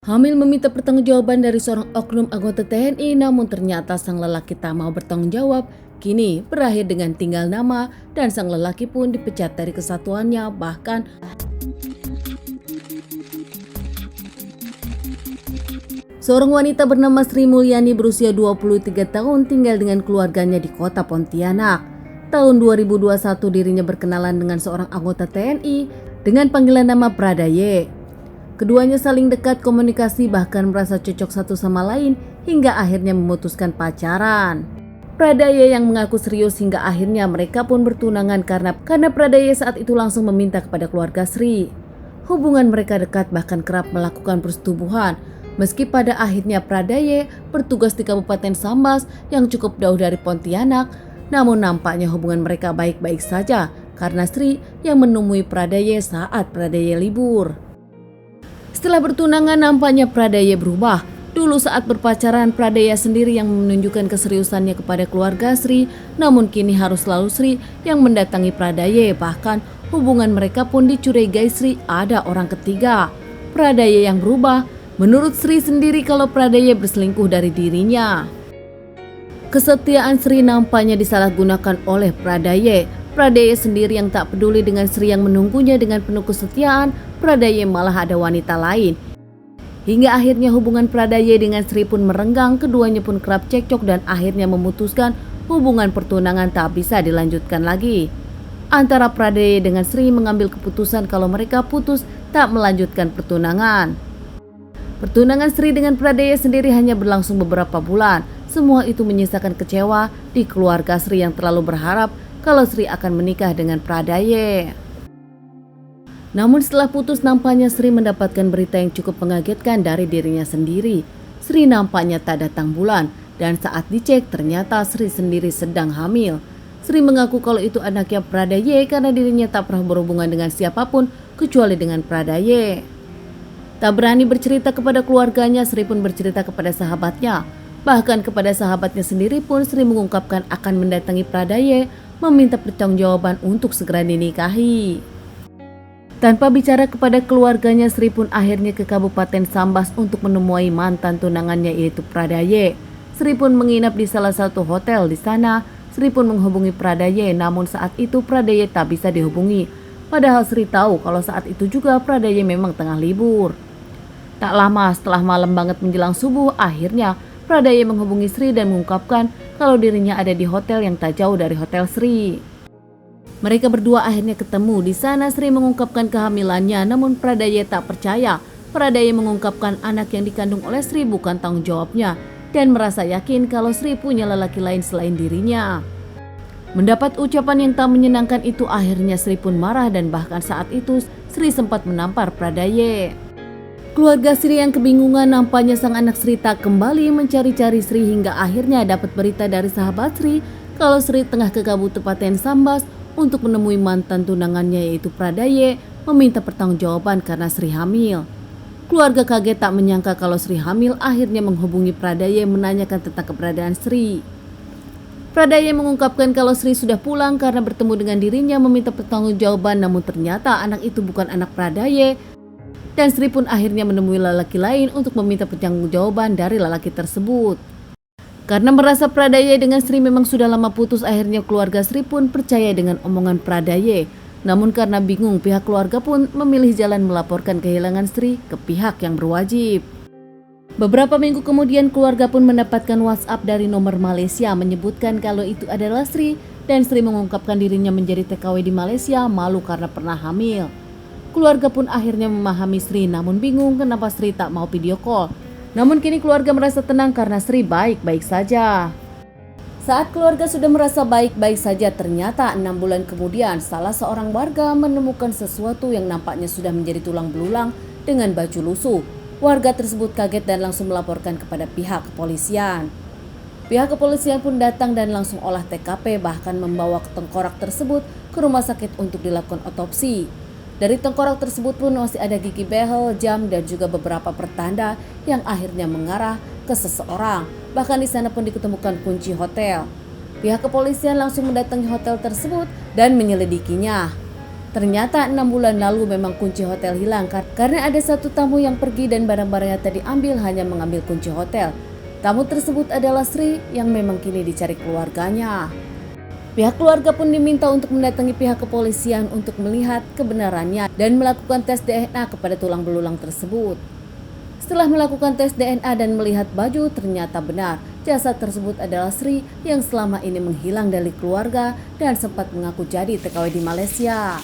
Hamil meminta pertanggungjawaban dari seorang oknum anggota TNI, namun ternyata sang lelaki tak mau bertanggung jawab. Kini berakhir dengan tinggal nama dan sang lelaki pun dipecat dari kesatuannya. Bahkan seorang wanita bernama Sri Mulyani berusia 23 tahun tinggal dengan keluarganya di kota Pontianak. Tahun 2021 dirinya berkenalan dengan seorang anggota TNI dengan panggilan nama Pradaye. Keduanya saling dekat komunikasi, bahkan merasa cocok satu sama lain hingga akhirnya memutuskan pacaran. Pradaye yang mengaku serius hingga akhirnya mereka pun bertunangan karena Pradaye saat itu langsung meminta kepada keluarga Sri. Hubungan mereka dekat, bahkan kerap melakukan persetubuhan. Meski pada akhirnya Pradaye bertugas di Kabupaten Sambas yang cukup jauh dari Pontianak, namun nampaknya hubungan mereka baik-baik saja karena Sri yang menemui Pradaye saat Pradaye libur. Setelah bertunangan nampaknya Pradaye berubah. Dulu saat berpacaran Pradaye sendiri yang menunjukkan keseriusannya kepada keluarga Sri, namun kini harus selalu Sri yang mendatangi Pradaye. Bahkan hubungan mereka pun dicurigai Sri ada orang ketiga. Pradaye yang berubah. Menurut Sri sendiri kalau Pradaye berselingkuh dari dirinya. Kesetiaan Sri nampaknya disalahgunakan oleh Pradaye. Pradaye sendiri yang tak peduli dengan Sri yang menunggunya dengan penuh kesetiaan, Pradaye malah ada wanita lain. Hingga akhirnya hubungan Pradaye dengan Sri pun merenggang, keduanya pun kerap cekcok dan akhirnya memutuskan hubungan pertunangan tak bisa dilanjutkan lagi. Antara Pradaye dengan Sri mengambil keputusan kalau mereka putus tak melanjutkan pertunangan. Pertunangan Sri dengan Pradaye sendiri hanya berlangsung beberapa bulan. Semua itu menyisakan kecewa di keluarga Sri yang terlalu berharap kalau Sri akan menikah dengan Pradaye. Namun setelah putus nampaknya Sri mendapatkan berita yang cukup mengagetkan dari dirinya sendiri. Sri nampaknya tak datang bulan dan saat dicek ternyata Sri sendiri sedang hamil. Sri mengaku kalau itu anaknya Pradaye karena dirinya tak pernah berhubungan dengan siapapun kecuali dengan Pradaye. Tak berani bercerita kepada keluarganya, Sri pun bercerita kepada sahabatnya. Bahkan kepada sahabatnya sendiri pun Sri mengungkapkan akan mendatangi Pradaye meminta pertanggungjawaban untuk segera dinikahi. Tanpa bicara kepada keluarganya, Sri pun akhirnya ke Kabupaten Sambas untuk menemui mantan tunangannya yaitu Pradaye. Sri pun menginap di salah satu hotel di sana. Sri pun menghubungi Pradaye, namun saat itu Pradaye tak bisa dihubungi. Padahal Sri tahu kalau saat itu juga Pradaye memang tengah libur. Tak lama setelah malam banget menjelang subuh, akhirnya Pradaye menghubungi Sri dan mengungkapkan kalau dirinya ada di hotel yang tak jauh dari hotel Sri. Mereka berdua akhirnya ketemu di sana. Sri mengungkapkan kehamilannya, namun Pradaye tak percaya. Pradaye mengungkapkan anak yang dikandung oleh Sri bukan tanggung jawabnya dan merasa yakin kalau Sri punya lelaki lain selain dirinya. Mendapat ucapan yang tak menyenangkan itu, akhirnya Sri pun marah dan bahkan saat itu Sri sempat menampar Pradaye. Keluarga Sri yang kebingungan, nampaknya sang anak Sri tak kembali mencari-cari Sri hingga akhirnya dapat berita dari sahabat Sri kalau Sri tengah ke Kabupaten Sambas untuk menemui mantan tunangannya yaitu Pradaye meminta pertanggungjawaban karena Sri hamil. Keluarga kaget tak menyangka kalau Sri hamil, akhirnya menghubungi Pradaye menanyakan tentang keberadaan Sri. Pradaye mengungkapkan kalau Sri sudah pulang karena bertemu dengan dirinya meminta pertanggungjawaban, namun ternyata anak itu bukan anak Pradaye. Dan Sri pun akhirnya menemui lelaki lain untuk meminta pertanggungjawaban dari lelaki tersebut. Karena merasa Pradaye dengan Sri memang sudah lama putus, akhirnya keluarga Sri pun percaya dengan omongan Pradaye. Namun karena bingung, pihak keluarga pun memilih jalan melaporkan kehilangan Sri ke pihak yang berwajib. Beberapa minggu kemudian keluarga pun mendapatkan WhatsApp dari nomor Malaysia menyebutkan kalau itu adalah Sri dan Sri mengungkapkan dirinya menjadi TKW di Malaysia malu karena pernah hamil. Keluarga pun akhirnya memahami Sri, namun bingung kenapa Sri tak mau video call. Namun kini keluarga merasa tenang karena Sri baik-baik saja. Saat keluarga sudah merasa baik-baik saja, ternyata 6 bulan kemudian salah seorang warga menemukan sesuatu yang nampaknya sudah menjadi tulang belulang dengan baju lusuh. Warga tersebut kaget dan langsung melaporkan kepada pihak kepolisian. Pihak kepolisian pun datang dan langsung olah TKP, bahkan membawa tengkorak tersebut ke rumah sakit untuk dilakukan otopsi. Dari tengkorak tersebut pun masih ada gigi behel, jam, dan juga beberapa pertanda yang akhirnya mengarah ke seseorang. Bahkan di sana pun diketemukan kunci hotel. Pihak kepolisian langsung mendatangi hotel tersebut dan menyelidikinya. Ternyata 6 bulan lalu memang kunci hotel hilang karena ada satu tamu yang pergi dan barang-barangnya tadi diambil hanya mengambil kunci hotel. Tamu tersebut adalah Sri yang memang kini dicari keluarganya. Pihak keluarga pun diminta untuk mendatangi pihak kepolisian untuk melihat kebenarannya dan melakukan tes DNA kepada tulang belulang tersebut. Setelah melakukan tes DNA dan melihat baju, ternyata benar jasad tersebut adalah Sri yang selama ini menghilang dari keluarga dan sempat mengaku jadi TKW di Malaysia.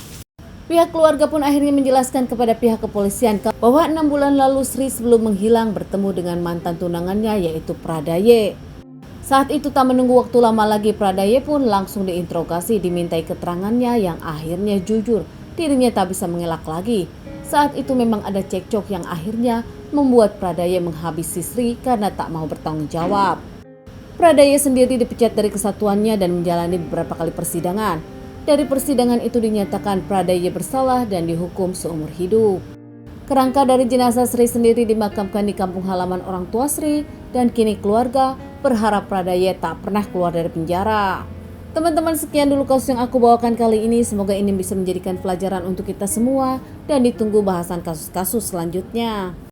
Pihak keluarga pun akhirnya menjelaskan kepada pihak kepolisian bahwa 6 bulan lalu Sri sebelum menghilang bertemu dengan mantan tunangannya yaitu Pradaye. Saat itu tak menunggu waktu lama lagi, Pradaye pun langsung diinterogasi, dimintai keterangannya yang akhirnya jujur. Dirinya tak bisa mengelak lagi. Saat itu memang ada cekcok yang akhirnya membuat Pradaye menghabisi Sri karena tak mau bertanggung jawab. Pradaye sendiri dipecat dari kesatuannya dan menjalani beberapa kali persidangan. Dari persidangan itu dinyatakan Pradaye bersalah dan dihukum seumur hidup. Kerangka dari jenazah Sri sendiri dimakamkan di kampung halaman orang tua Sri dan kini keluarga berharap Pradaye tak pernah keluar dari penjara. Teman-teman, sekian dulu kasus yang aku bawakan kali ini. Semoga ini bisa menjadikan pelajaran untuk kita semua dan ditunggu bahasan kasus-kasus selanjutnya.